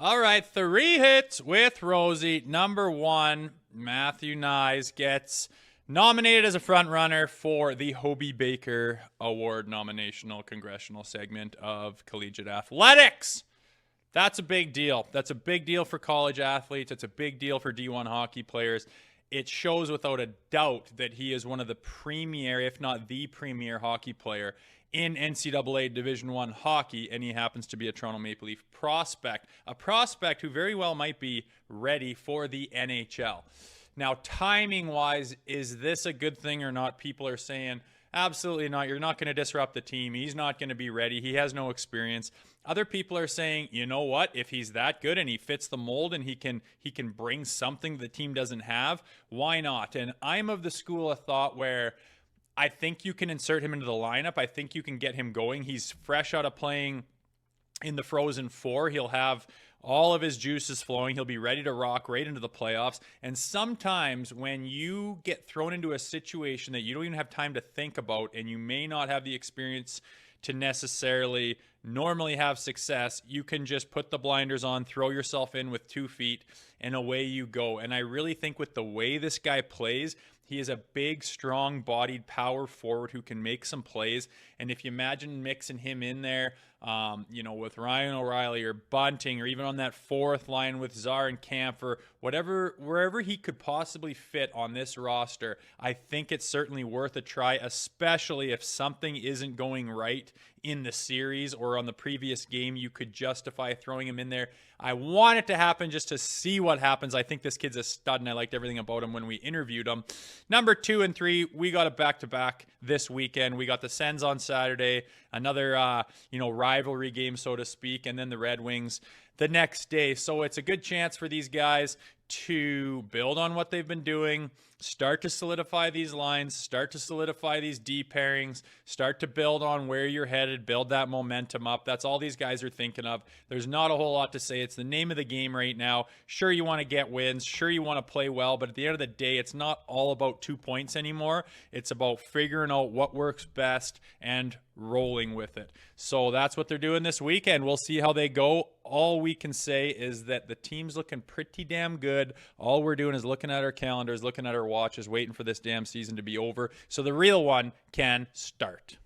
All right, 3 hits with Rosey. Number 1, Matthew Knies gets nominated as a front runner for the Hobey Baker Award nominational congressional segment of collegiate athletics. That's a big deal. That's a big deal for college athletes. It's a big deal for D1 hockey players. It shows without a doubt that he is one of the premier, if not the premier hockey player in NCAA Division I hockey, and he happens to be a Toronto Maple Leaf prospect, a prospect who very well might be ready for the NHL. Now, timing-wise, is this a good thing or not? People are saying, absolutely not. You're not going to disrupt the team. He's not going to be ready. He has no experience. Other people are saying, you know what? If he's that good and he fits the mold and he can bring something the team doesn't have, why not? And I'm of the school of thought where I think you can insert him into the lineup. I think you can get him going. He's fresh out of playing in the Frozen Four. He'll have all of his juices flowing. He'll be ready to rock right into the playoffs. And sometimes when you get thrown into a situation that you don't even have time to think about and you may not have the experience to necessarily normally have success, you can just put the blinders on, throw yourself in with 2 feet, and away you go. And I really think with the way this guy plays, he is a big, strong-bodied power forward who can make some plays. And if you imagine mixing him in there, with Ryan O'Reilly or Bunting, or even on that fourth line with Czar and Kampfer, wherever he could possibly fit on this roster, I think it's certainly worth a try, especially if something isn't going right in the series or on the previous game. You could justify throwing him in there. I want it to happen just to see what happens. I think this kid's a stud, and I liked everything about him when we interviewed him. Number 2 and 3, we got a back-to-back this weekend. We got the Sens on Saturday, another rivalry game, so to speak, and then the Red Wings the next day. So it's a good chance for these guys to build on what they've been doing, start to solidify these lines, start to solidify these D pairings, start to build on where you're headed, build that momentum up. That's all these guys are thinking of. There's not a whole lot to say. It's the name of the game right now. Sure, you want to get wins. Sure, you want to play well. But at the end of the day, it's not all about 2 points anymore. It's about figuring out what works best and rolling with it. So that's what they're doing this weekend. We'll see how they go. All we can say is that the team's looking pretty damn good. All we're doing is looking at our calendars, looking at our watches, waiting for this damn season to be over so the real one can start.